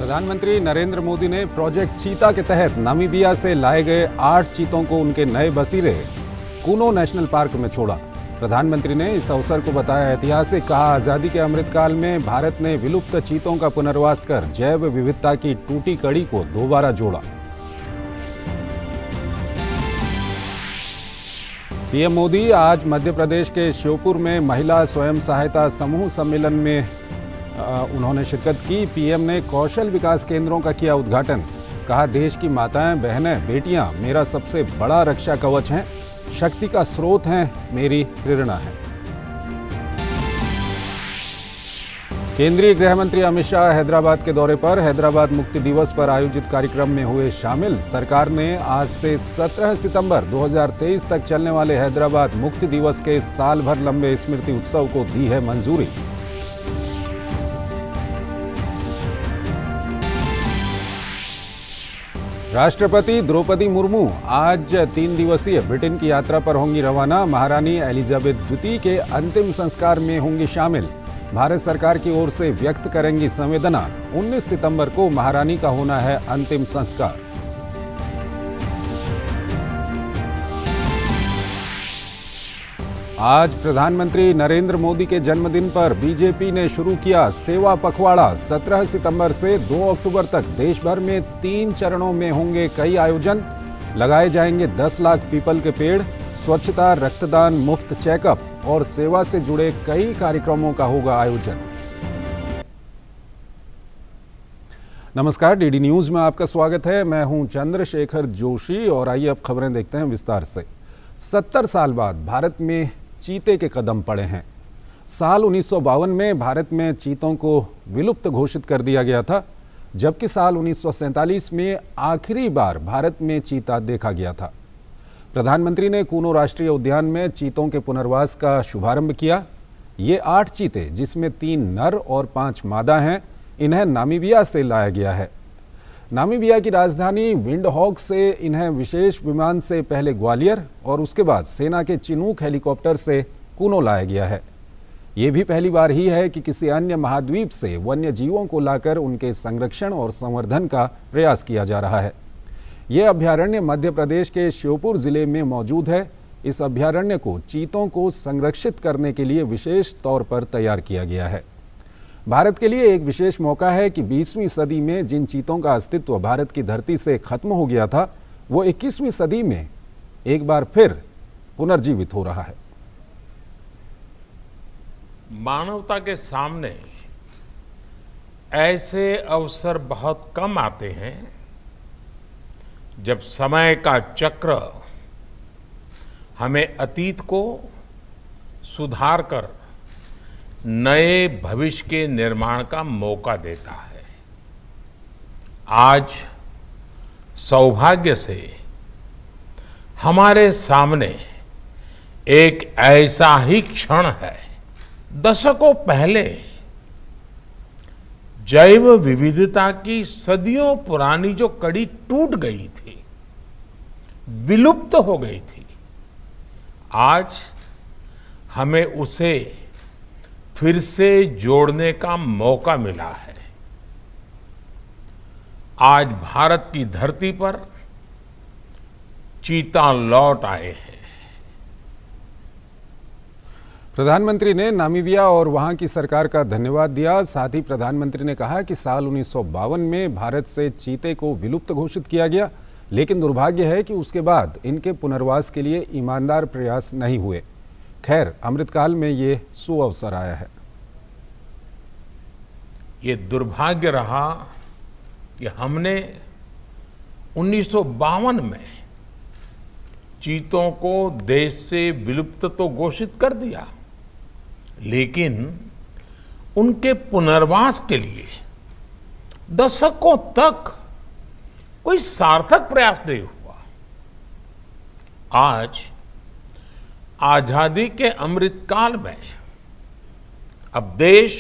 प्रधानमंत्री नरेंद्र मोदी ने प्रोजेक्ट चीता के तहत नामीबिया से लाए गए 8 चीतों को उनके नए बसीरे कूनो नेशनल पार्क में छोड़ा। प्रधानमंत्री ने इस अवसर को बताया ऐतिहासिक, कहा आजादी के अमृतकाल में भारत ने विलुप्त चीतों का पुनर्वास कर जैव विविधता की टूटी कड़ी को दोबारा जोड़ा। पीएम मोदी आज मध्य प्रदेश के श्योपुर में महिला स्वयं सहायता समूह सम्मेलन में उन्होंने शिरकत की। पीएम ने कौशल विकास केंद्रों का किया उद्घाटन। कहा, देश की माताएं, बहनें, बेटियां मेरा सबसे बड़ा रक्षा कवच हैं, शक्ति का स्रोत हैं, मेरी प्रेरणा है। केंद्रीय गृह मंत्री अमित शाह हैदराबाद के दौरे पर। हैदराबाद मुक्ति दिवस पर आयोजित कार्यक्रम में हुए शामिल। सरकार ने आज से 17 सितंबर 2023 तक चलने वाले हैदराबाद मुक्ति दिवस के साल भर लंबे स्मृति उत्सव को दी है मंजूरी। राष्ट्रपति द्रौपदी मुर्मू आज 3 दिवसीय ब्रिटेन की यात्रा पर होंगी रवाना। महारानी एलिजाबेथ द्वितीय के अंतिम संस्कार में होंगी शामिल। भारत सरकार की ओर से व्यक्त करेंगी संवेदना। 19 सितंबर को महारानी का होना है अंतिम संस्कार। आज प्रधानमंत्री नरेंद्र मोदी के जन्मदिन पर बीजेपी ने शुरू किया सेवा पखवाड़ा। 17 सितंबर से 2 अक्टूबर तक देश भर में 3 चरणों में होंगे कई आयोजन। लगाए जाएंगे 10 लाख पीपल के पेड़। स्वच्छता, रक्तदान, मुफ्त चेकअप और सेवा से जुड़े कई कार्यक्रमों का होगा आयोजन। नमस्कार, डीडी न्यूज में आपका स्वागत है। मैं हूं चंद्रशेखर जोशी और आइए अब खबरें देखते हैं विस्तार से। 70 साल बाद भारत में चीते के कदम पड़े हैं। साल 1952 में भारत में चीतों को विलुप्त घोषित कर दिया गया था, जबकि साल 1947 में आखिरी बार भारत में चीता देखा गया था। प्रधानमंत्री ने कूनो राष्ट्रीय उद्यान में चीतों के पुनर्वास का शुभारंभ किया। ये 8 चीते, जिसमें 3 नर और 5 मादा हैं, इन्हें नामीबिया से लाया गया है। नामीबिया की राजधानी विंडहॉक से इन्हें विशेष विमान से पहले ग्वालियर और उसके बाद सेना के चिनूक हेलीकॉप्टर से कूनो लाया गया है। ये भी पहली बार ही है कि किसी अन्य महाद्वीप से वन्य जीवों को लाकर उनके संरक्षण और संवर्धन का प्रयास किया जा रहा है। ये अभयारण्य मध्य प्रदेश के श्योपुर जिले में मौजूद है। इस अभयारण्य को चीतों को संरक्षित करने के लिए विशेष तौर पर तैयार किया गया है। भारत के लिए एक विशेष मौका है कि 20वीं सदी में जिन चीतों का अस्तित्व भारत की धरती से खत्म हो गया था, वो 21वीं सदी में एक बार फिर पुनर्जीवित हो रहा है। मानवता के सामने ऐसे अवसर बहुत कम आते हैं जब समय का चक्र हमें अतीत को सुधार कर नए भविष्य के निर्माण का मौका देता है। आज सौभाग्य से हमारे सामने एक ऐसा ही क्षण है। दशकों पहले जैव विविधता की सदियों पुरानी जो कड़ी टूट गई थी, विलुप्त हो गई थी, आज हमें उसे फिर से जोड़ने का मौका मिला है। आज भारत की धरती पर चीता लौट आए हैं। प्रधानमंत्री ने नामीबिया और वहां की सरकार का धन्यवाद दिया। साथ ही प्रधानमंत्री ने कहा कि साल 1952 में भारत से चीते को विलुप्त घोषित किया गया, लेकिन दुर्भाग्य है कि उसके बाद इनके पुनर्वास के लिए ईमानदार प्रयास नहीं हुए। खैर, अमृतकाल में ये सुअवसर आया है। ये दुर्भाग्य रहा कि हमने 1952 में चीतों को देश से विलुप्त तो घोषित कर दिया, लेकिन उनके पुनर्वास के लिए दशकों तक कोई सार्थक प्रयास नहीं हुआ। आज आजादी के अमृतकाल में अब देश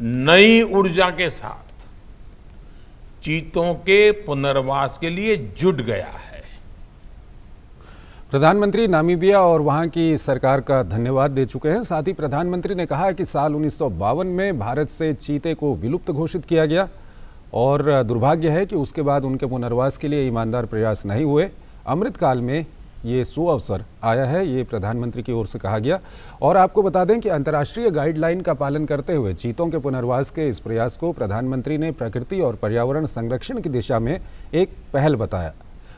नई ऊर्जा के साथ चीतों के पुनर्वास के लिए जुट गया है। प्रधानमंत्री नामीबिया और वहां की सरकार का धन्यवाद दे चुके हैं। साथ ही प्रधानमंत्री ने कहा कि साल 1952 में भारत से चीते को विलुप्त घोषित किया गया और दुर्भाग्य है कि उसके बाद उनके पुनर्वास के लिए ईमानदार प्रयास नहीं हुए। अमृतकाल में ये सुअवसर आया है, ये प्रधानमंत्री की ओर से कहा गया। और आपको बता दें कि अंतर्राष्ट्रीय गाइडलाइन का पालन करते हुए चीतों के पुनर्वास के इस प्रयास को प्रधानमंत्री ने प्रकृति और पर्यावरण संरक्षण की दिशा में एक पहल बताया।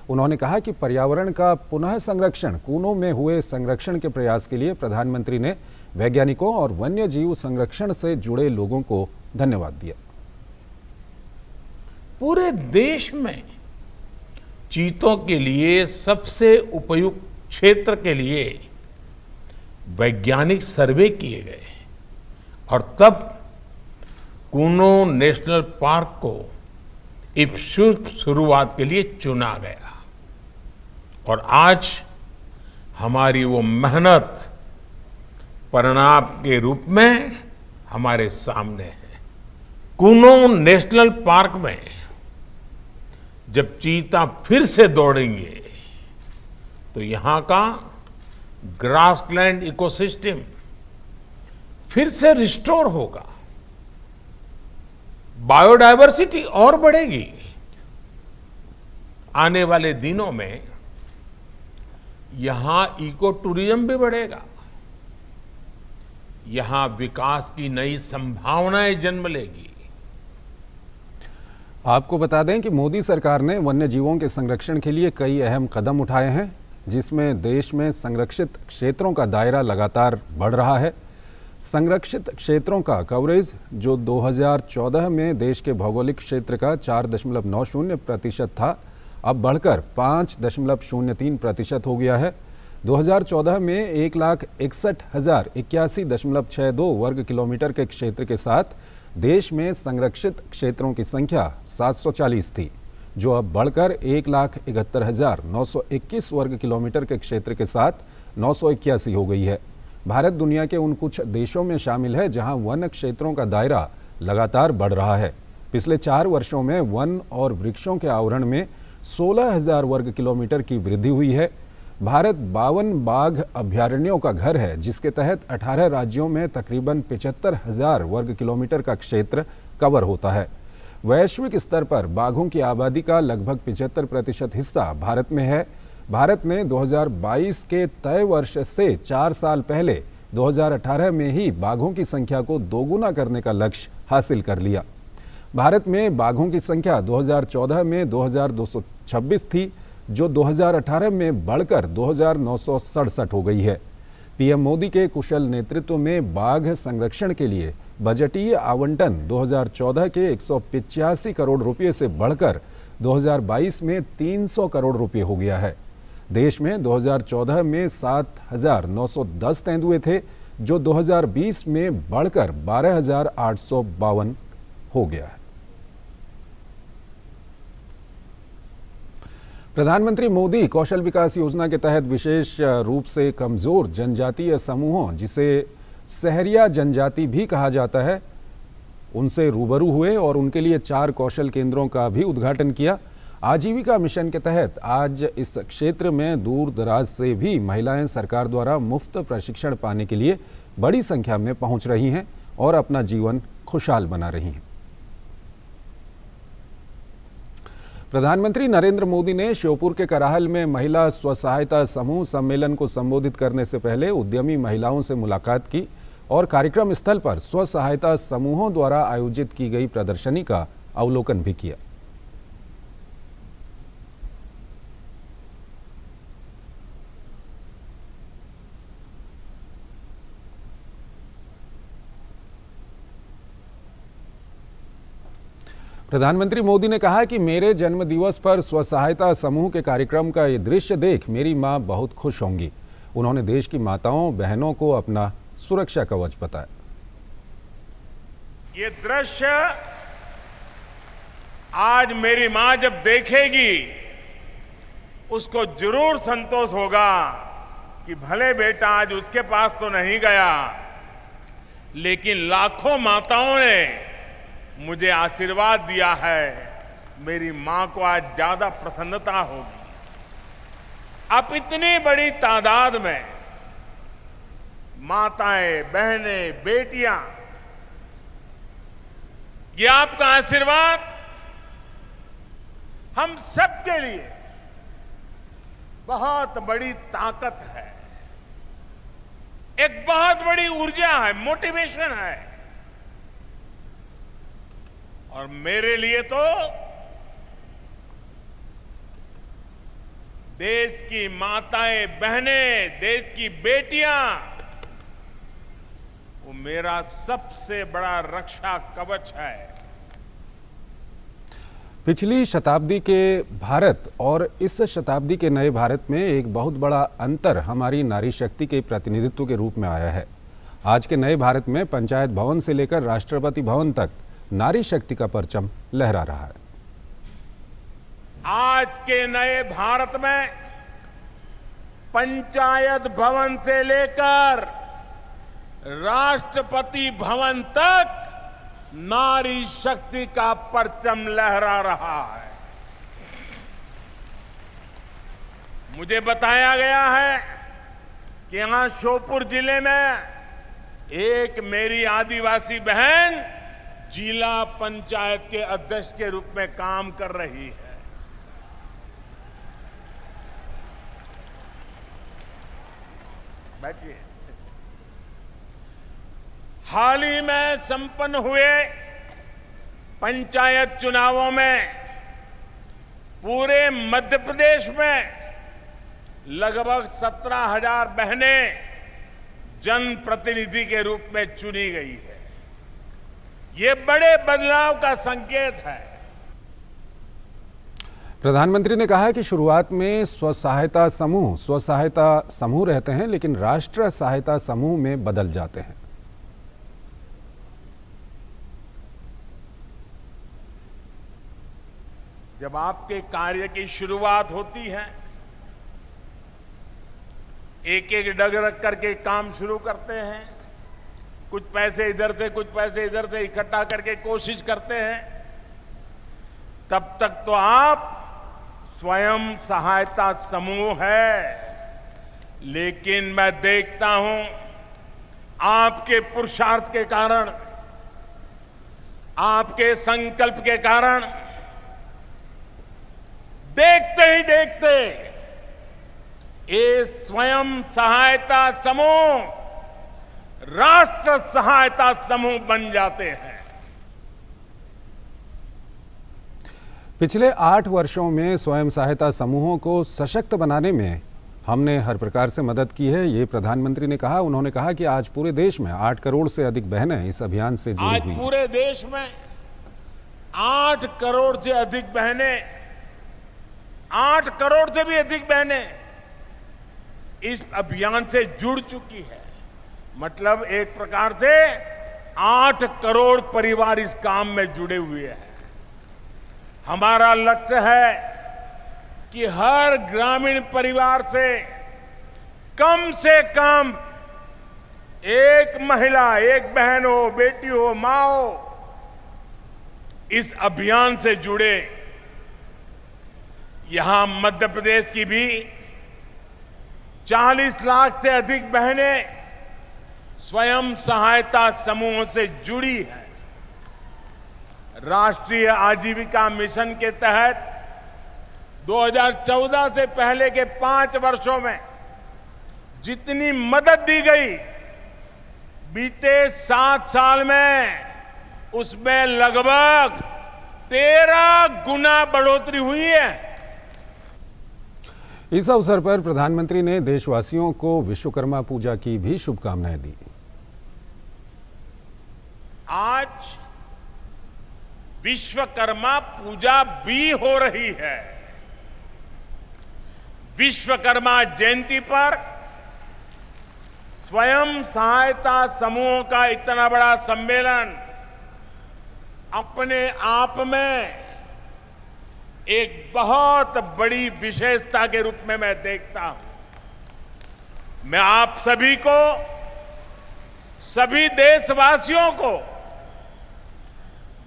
उन्होंने कहा कि पर्यावरण का पुनः संरक्षण, कूनों में हुए संरक्षण के प्रयास के लिए प्रधानमंत्री ने वैज्ञानिकों और वन्य जीव संरक्षण से जुड़े लोगों को धन्यवाद दिया। पूरे देश में चीतों के लिए सबसे उपयुक्त क्षेत्र के लिए वैज्ञानिक सर्वे किए गए और तब कूनो नेशनल पार्क को इस शुभ शुरुआत के लिए चुना गया। और आज हमारी वो मेहनत परिणाम के रूप में हमारे सामने है। कूनो नेशनल पार्क में जब चीता फिर से दौड़ेंगे तो यहां का ग्रासलैंड इकोसिस्टम फिर से रिस्टोर होगा, बायोडायवर्सिटी और बढ़ेगी। आने वाले दिनों में यहां इको टूरिज्म भी बढ़ेगा, यहां विकास की नई संभावनाएं जन्म लेगी। आपको बता दें कि मोदी सरकार ने वन्य जीवों के संरक्षण के लिए कई अहम कदम उठाए हैं, जिसमें देश में संरक्षित क्षेत्रों का दायरा लगातार बढ़ रहा है। संरक्षित क्षेत्रों का कवरेज जो 2014 में देश के भौगोलिक क्षेत्र का 4.90% था, अब बढ़कर 5.03% हो गया है। 2014 में 1,61,081.62 वर्ग किलोमीटर के क्षेत्र के साथ देश में संरक्षित क्षेत्रों की संख्या 740 थी, जो अब बढ़कर 1,71,921 वर्ग किलोमीटर के क्षेत्र के साथ 981 हो गई है। भारत दुनिया के उन कुछ देशों में शामिल है जहां वन क्षेत्रों का दायरा लगातार बढ़ रहा है। पिछले 4 वर्षों में वन और वृक्षों के आवरण में 16,000 वर्ग किलोमीटर की वृद्धि हुई है। भारत 52 बाघ अभयारण्यों का घर है, जिसके तहत 18 राज्यों में तकरीबन 75,000 वर्ग किलोमीटर का क्षेत्र कवर होता है। वैश्विक स्तर पर बाघों की आबादी का लगभग 75% हिस्सा भारत में है। भारत ने 2022 के तय वर्ष से 4 साल पहले 2018 में ही बाघों की संख्या को दोगुना करने का लक्ष्य हासिल कर लिया। भारत में बाघों की संख्या 2014 में 2,226 थी, जो 2018 में बढ़कर 2,967 हो गई है। पीएम मोदी के कुशल नेतृत्व में बाघ संरक्षण के लिए बजटीय आवंटन 2014 के 185 करोड़ रुपये से बढ़कर 2022 में 300 करोड़ रुपये हो गया है। देश में 2014 में 7,910 तेंदुए थे, जो 2020 में बढ़कर 12,852 हो गया है। प्रधानमंत्री मोदी कौशल विकास योजना के तहत विशेष रूप से कमजोर जनजातीय समूहों, जिसे सहरिया जनजाति भी कहा जाता है, उनसे रूबरू हुए और उनके लिए 4 कौशल केंद्रों का भी उद्घाटन किया। आजीविका मिशन के तहत आज इस क्षेत्र में दूर दराज से भी महिलाएं सरकार द्वारा मुफ्त प्रशिक्षण पाने के लिए बड़ी संख्या में पहुंच रही हैं और अपना जीवन खुशहाल बना रही हैं। प्रधानमंत्री नरेंद्र मोदी ने श्योपुर के कराहल में महिला स्वसहायता समूह सम्मेलन को संबोधित करने से पहले उद्यमी महिलाओं से मुलाकात की और कार्यक्रम स्थल पर स्वसहायता समूहों द्वारा आयोजित की गई प्रदर्शनी का अवलोकन भी किया। प्रधानमंत्री मोदी ने कहा कि मेरे जन्मदिवस पर स्वसहायता समूह के कार्यक्रम का ये दृश्य देख मेरी मां बहुत खुश होंगी। उन्होंने देश की माताओं बहनों को अपना सुरक्षा कवच बताया। ये दृश्य आज मेरी मां जब देखेगी उसको जरूर संतोष होगा कि भले बेटा आज उसके पास तो नहीं गया, लेकिन लाखों माताओं ने मुझे आशीर्वाद दिया है। मेरी मां को आज ज्यादा प्रसन्नता होगी। अब इतनी बड़ी तादाद में माताएं, बहनें, बेटियां, ये आपका आशीर्वाद हम सबके लिए बहुत बड़ी ताकत है, एक बहुत बड़ी ऊर्जा है, मोटिवेशन है। और मेरे लिए तो देश की माताएं, बहनें, देश की बेटियां, वो मेरा सबसे बड़ा रक्षा कवच है। पिछली शताब्दी के भारत और इस शताब्दी के नए भारत में एक बहुत बड़ा अंतर हमारी नारी शक्ति के प्रतिनिधित्व के रूप में आया है। आज के नए भारत में पंचायत भवन से लेकर राष्ट्रपति भवन तक नारी शक्ति का परचम लहरा रहा है। आज के नए भारत में पंचायत भवन से लेकर राष्ट्रपति भवन तक नारी शक्ति का परचम लहरा रहा है। मुझे बताया गया है कि यहां श्योपुर जिले में एक मेरी आदिवासी बहन जिला पंचायत के अध्यक्ष के रूप में काम कर रही है। बैठिए। हाल ही में संपन्न हुए पंचायत चुनावों में पूरे मध्य प्रदेश में लगभग 17,000 बहनें जनप्रतिनिधि के रूप में चुनी गई है। ये बड़े बदलाव का संकेत है। प्रधानमंत्री ने कहा कि शुरुआत में स्वसहायता समूह रहते हैं, लेकिन राष्ट्र सहायता समूह में बदल जाते हैं। जब आपके कार्य की शुरुआत होती है, एक एक डग रख करके काम शुरू करते हैं, कुछ पैसे इधर से कुछ पैसे इधर से इकट्ठा करके कोशिश करते हैं, तब तक तो आप स्वयं सहायता समूह है। लेकिन मैं देखता हूं आपके पुरुषार्थ के कारण, आपके संकल्प के कारण, देखते ही देखते ये स्वयं सहायता समूह राष्ट्र सहायता समूह बन जाते हैं। पिछले 8 वर्षों में स्वयं सहायता समूहों को सशक्त बनाने में हमने हर प्रकार से मदद की है, ये प्रधानमंत्री ने कहा। उन्होंने कहा कि आज पूरे देश में 8 करोड़ से अधिक बहनें इस अभियान से जुड़ी हुई हैं। आज पूरे देश में 8 करोड़ से अधिक बहनें, 8 करोड़ से भी अधिक बहनें इस अभियान से जुड़ चुकी है। मतलब एक प्रकार से 8 करोड़ परिवार इस काम में जुड़े हुए हैं। हमारा लक्ष्य है कि हर ग्रामीण परिवार से कम एक महिला, एक बहन हो, बेटी हो, मां हो, इस अभियान से जुड़े। यहां मध्य प्रदेश की भी 40 लाख से अधिक बहनें स्वयं सहायता समूहों से जुड़ी है। राष्ट्रीय आजीविका मिशन के तहत 2014 से पहले के 5 वर्षों में जितनी मदद दी गई, बीते 7 साल में उसमें लगभग 13 गुना बढ़ोतरी हुई है। इस अवसर पर प्रधानमंत्री ने देशवासियों को विश्वकर्मा पूजा की भी शुभकामनाएं दी। आज विश्वकर्मा पूजा भी हो रही है। विश्वकर्मा जयंती पर स्वयं सहायता समूहों का इतना बड़ा सम्मेलन अपने आप में एक बहुत बड़ी विशेषता के रूप में मैं देखता हूं। मैं आप सभी को, सभी देशवासियों को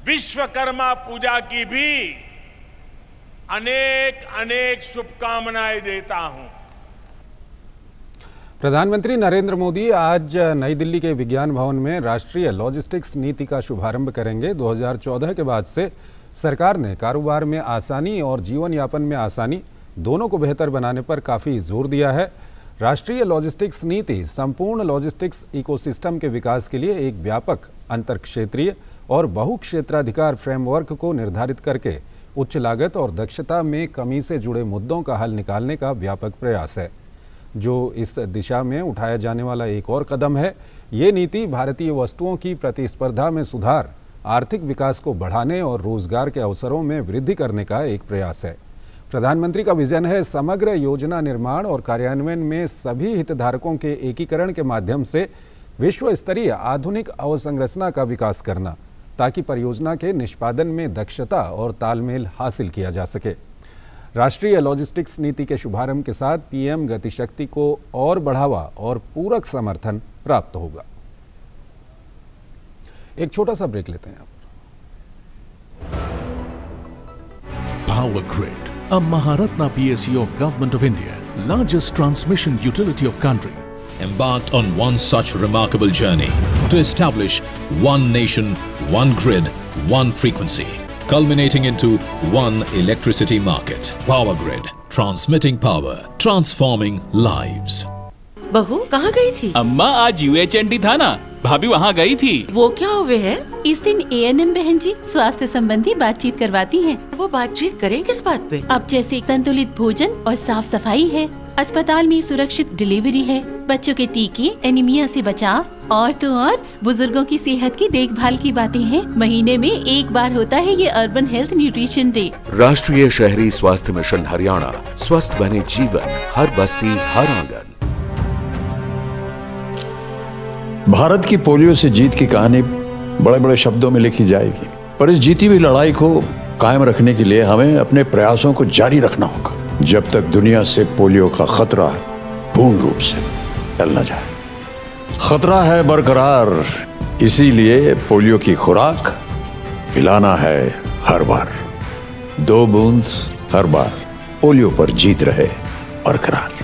विश्वकर्मा पूजा की भी अनेक अनेक शुभकामनाएं देता हूं। प्रधानमंत्री नरेंद्र मोदी आज नई दिल्ली के विज्ञान भवन में राष्ट्रीय लॉजिस्टिक्स नीति का शुभारंभ करेंगे। 2014 के बाद से सरकार ने कारोबार में आसानी और जीवन यापन में आसानी दोनों को बेहतर बनाने पर काफ़ी जोर दिया है। राष्ट्रीय लॉजिस्टिक्स नीति संपूर्ण लॉजिस्टिक्स इकोसिस्टम के विकास के लिए एक व्यापक अंतरक्षेत्रीय और बहुक्षेत्राधिकार फ्रेमवर्क को निर्धारित करके उच्च लागत और दक्षता में कमी से जुड़े मुद्दों का हल निकालने का व्यापक प्रयास है, जो इस दिशा में उठाया जाने वाला एक और कदम है। ये नीति भारतीय वस्तुओं की प्रतिस्पर्धा में सुधार, आर्थिक विकास को बढ़ाने और रोजगार के अवसरों में वृद्धि करने का एक प्रयास है। प्रधानमंत्री का विजन है समग्र योजना निर्माण और कार्यान्वयन में सभी हितधारकों के एकीकरण के माध्यम से विश्व स्तरीय आधुनिक अवसंरचना का विकास करना, ताकि परियोजना के निष्पादन में दक्षता और तालमेल हासिल किया जा सके। राष्ट्रीय लॉजिस्टिक्स नीति के शुभारंभ के साथ पीएम गतिशक्ति को और बढ़ावा और पूरक समर्थन प्राप्त होगा। एक छोटा सा ब्रेक लेते हैं। Power Grid, a Maharatna PSU of Government of India, largest transmission utility of country, embarked on one such remarkable journey to establish one nation, one grid, one frequency, culminating into one electricity market. Power Grid, transmitting power, transforming lives. बहू कहाँ गई थी? अम्मा आज UHND था ना, भाभी वहाँ गई थी। वो क्या हुए है? इस दिन ANM बहन जी स्वास्थ्य संबंधी बातचीत करवाती हैं। वो बातचीत करें किस बात पे? अब जैसे संतुलित भोजन और साफ सफाई है, अस्पताल में सुरक्षित डिलीवरी है, बच्चों के टीके, एनीमिया से बचाव और तो और बुजुर्गों की सेहत की देखभाल की बातें हैं। महीने में एक बार होता है ये अर्बन हेल्थ न्यूट्रिशन डे। राष्ट्रीय शहरी स्वास्थ्य मिशन हरियाणा, स्वस्थ बने जीवन, हर बस्ती हर आंगन। भारत की पोलियो से जीत की कहानी बड़े बड़े शब्दों में लिखी जाएगी, पर इस जीती हुई लड़ाई को कायम रखने के लिए हमें अपने प्रयासों को जारी रखना होगा, जब तक दुनिया से पोलियो का खतरा पूर्ण रूप से टल न जाए। खतरा है बरकरार, इसीलिए पोलियो की खुराक पिलाना है हर बार। 2 बूंद हर बार, पोलियो पर जीत रहे बरकरार।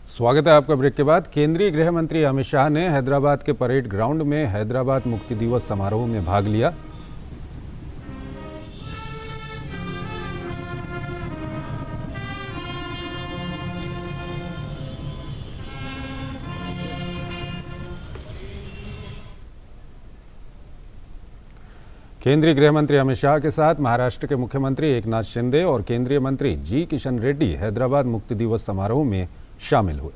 स्वागत है आपका ब्रेक के बाद। केंद्रीय गृह मंत्री अमित शाह ने हैदराबाद के परेड ग्राउंड में हैदराबाद मुक्ति दिवस समारोह में भाग लिया। केंद्रीय गृह मंत्री अमित शाह के साथ महाराष्ट्र के मुख्यमंत्री एकनाथ शिंदे और केंद्रीय मंत्री जी किशन रेड्डी हैदराबाद मुक्ति दिवस समारोह में शामिल हुए।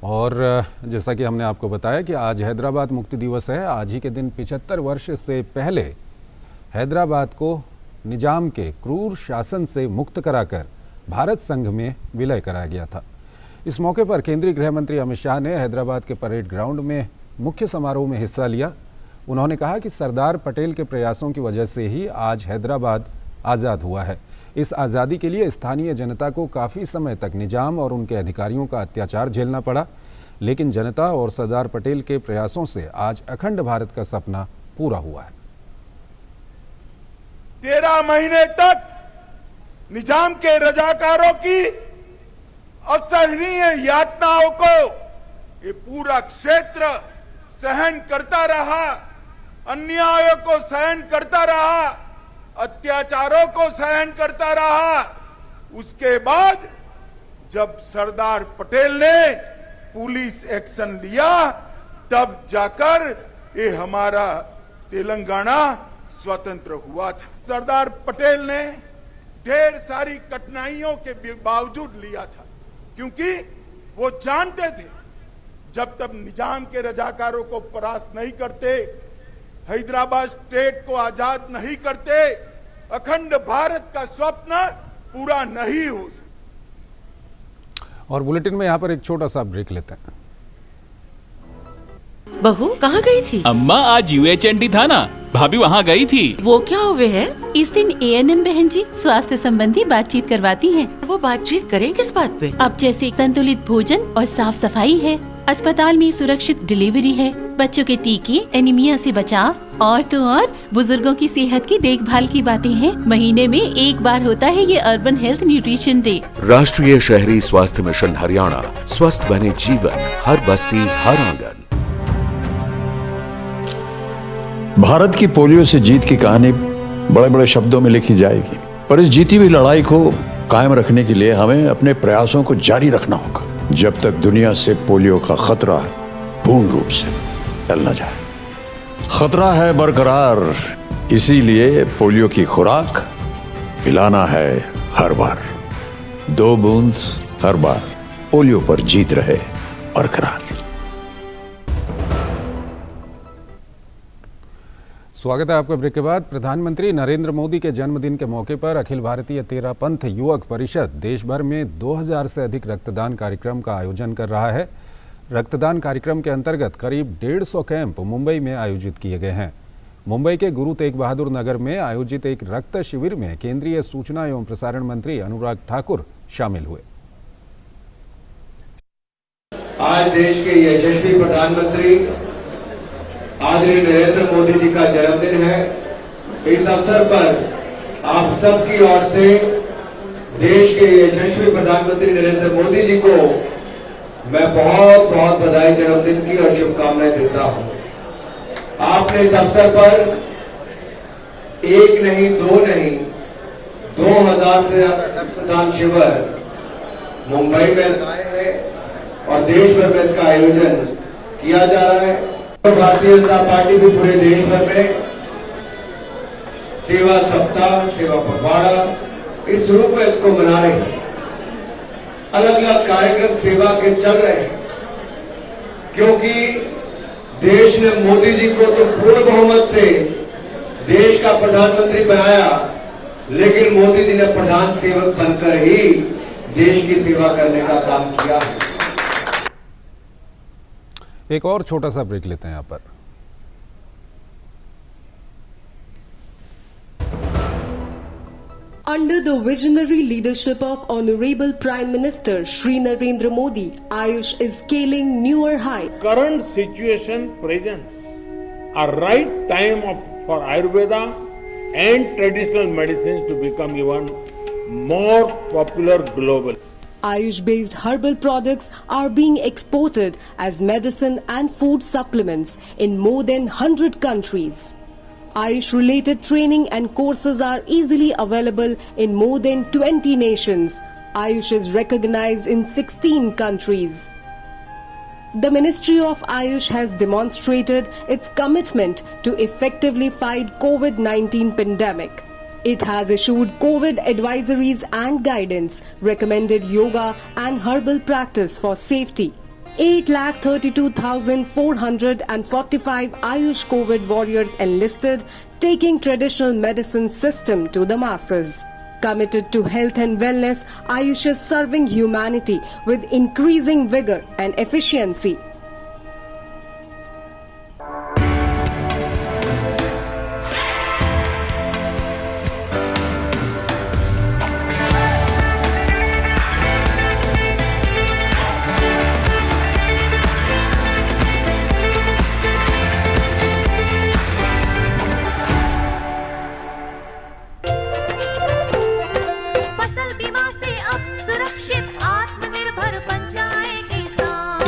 और जैसा कि हमने आपको बताया कि आज हैदराबाद मुक्ति दिवस है। आज ही के दिन 75 वर्ष से पहले हैदराबाद को निजाम के क्रूर शासन से मुक्त कराकर भारत संघ में विलय कराया गया था। इस मौके पर केंद्रीय गृह मंत्री अमित शाह ने हैदराबाद के परेड ग्राउंड में मुख्य समारोह में हिस्सा लिया। उन्होंने कहा कि सरदार पटेल के प्रयासों की वजह से ही आज हैदराबाद आज़ाद हुआ है। इस आज़ादी के लिए स्थानीय जनता को काफ़ी समय तक निजाम और उनके अधिकारियों का अत्याचार झेलना पड़ा, लेकिन जनता और सरदार पटेल के प्रयासों से आज अखंड भारत का सपना पूरा हुआ है। 13 महीने तक निजाम के रजाकारों की असहनीय यातनाओं को ये पूरा क्षेत्र सहन करता रहा, अन्यायों को सहन करता रहा, अत्याचारों को सहन करता रहा। उसके बाद जब सरदार पटेल ने पुलिस एक्शन लिया, तब जाकर ये हमारा तेलंगाना स्वतंत्र हुआ था। सरदार पटेल ने ढेर सारी कठिनाइयों के बावजूद लिया था, क्योंकि वो जानते थे जब तक निजाम के रजाकारों को परास्त नहीं करते, हैदराबाद स्टेट को आजाद नहीं करते, अखंड भारत का स्वप्न पूरा नहीं हो सकता। और बुलेटिन में यहाँ पर एक छोटा सा ब्रेक लेते हैं। बहू कहाँ गई थी? अम्मा आज UHND था ना, भाभी वहाँ गई थी। वो क्या हुए है? इस दिन ANM बहन जी स्वास्थ्य संबंधी बातचीत करवाती हैं। वो बातचीत करें किस बात पे? अब जैसे संतुलित भोजन और साफ सफाई है, अस्पताल में सुरक्षित डिलीवरी है, बच्चों के टीके, एनीमिया से बचाव और तो और बुजुर्गों की सेहत की देखभाल की बातें हैं। महीने में एक बार होता है ये अर्बन हेल्थ न्यूट्रिशन डे। राष्ट्रीय शहरी स्वास्थ्य मिशन हरियाणा, स्वस्थ बने जीवन, हर बस्ती हर आंगन। भारत की पोलियो से जीत की कहानी बड़े बड़े शब्दों में लिखी जाएगी, पर इस जीती हुई लड़ाई को कायम रखने के लिए हमें अपने प्रयासों को जारी रखना होगा जब तक दुनिया से पोलियो का खतरा पूर्ण रूप से टल न जाए। खतरा है बरकरार, इसीलिए पोलियो की खुराक पिलाना है हर बार। 2 बूंद हर बार, पोलियो पर जीत रहे बरकरार। स्वागत है आपका ब्रेक के बाद। प्रधानमंत्री नरेंद्र मोदी के जन्मदिन के मौके पर अखिल भारतीय तेरापंथ युवक परिषद देश भर में 2000 से अधिक रक्तदान कार्यक्रम का आयोजन कर रहा है। रक्तदान कार्यक्रम के अंतर्गत करीब 150 कैंप मुंबई में आयोजित किए गए हैं। मुंबई के गुरु तेग बहादुर नगर में आयोजित एक रक्त शिविर में केंद्रीय सूचना एवं प्रसारण मंत्री अनुराग ठाकुर शामिल हुए। आज देश के यशस्वी प्रधानमंत्री आदरणीय नरेंद्र मोदी जी का जन्मदिन है। इस अवसर पर आप सबकी ओर से देश के यशस्वी प्रधानमंत्री नरेंद्र मोदी जी को मैं बहुत बहुत बधाई जन्मदिन की और शुभकामनाएं देता हूं। आपने इस अवसर पर एक नहीं, 2 नहीं, 2000 से ज्यादा रक्तदान शिविर मुंबई में लगाए हैं और देश भर में इसका आयोजन किया जा रहा है। भारतीय जनता पार्टी भी पूरे देश भर में सेवा सप्ताह, सेवा पखवाड़ा इस रूप में इसको मना रहे हैं। अलग अलग कार्यक्रम सेवा के चल रहे हैं, क्योंकि देश ने मोदी जी को तो पूर्ण बहुमत से देश का प्रधानमंत्री बनाया, लेकिन मोदी जी ने प्रधान सेवक बनकर ही देश की सेवा करने का काम किया है। एक और छोटा सा ब्रेक लेते हैं यहाँ पर। Under the visionary leadership of Honorable Prime Minister Shri Narendra Modi, Ayush is scaling newer heights. Current situation presents a right time for Ayurveda and traditional medicines to become even more popular globally. Ayush-based herbal products are being exported as medicine and food supplements in more than 100 countries. Ayush-related training and courses are easily available in more than 20 nations. Ayush is recognized in 16 countries. The Ministry of Ayush has demonstrated its commitment to effectively fight COVID-19 pandemic. It has issued COVID advisories and guidance, recommended yoga and herbal practice for safety. 8,32,445 Ayush COVID warriors enlisted, taking traditional medicine system to the masses. Committed to health and wellness, Ayush is serving humanity with increasing vigor and efficiency.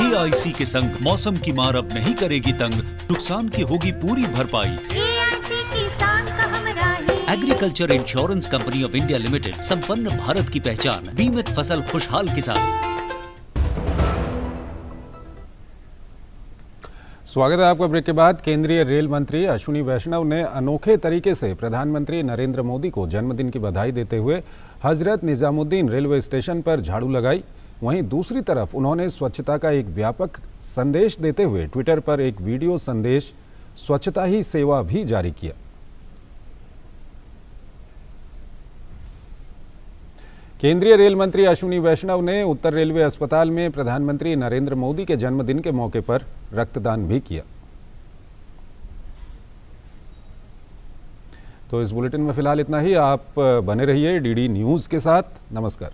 AIC के संग मौसम की मार अब नहीं करेगी तंग, नुकसान की होगी पूरी भरपाई। AIC किसान का हमराही। Agriculture insurance company of India limited, संपन्न भारत की पहचान, बीमित फसल खुशहाल किसान। स्वागत है आपका ब्रेक के बाद। केंद्रीय रेल मंत्री अश्विनी वैष्णव ने अनोखे तरीके से प्रधानमंत्री नरेंद्र मोदी को जन्मदिन की बधाई देते हुए हजरत निजामुद्दीन रेलवे स्टेशन पर झाड़ू लगाई। वहीं दूसरी तरफ उन्होंने स्वच्छता का एक व्यापक संदेश देते हुए ट्विटर पर एक वीडियो संदेश स्वच्छता ही सेवा भी जारी किया। केंद्रीय रेल मंत्री अश्विनी वैष्णव ने उत्तर रेलवे अस्पताल में प्रधानमंत्री नरेंद्र मोदी के जन्मदिन के मौके पर रक्तदान भी किया। तो इस बुलेटिन में फिलहाल इतना ही। आप बने रहिए डीडी न्यूज़ के साथ। नमस्कार।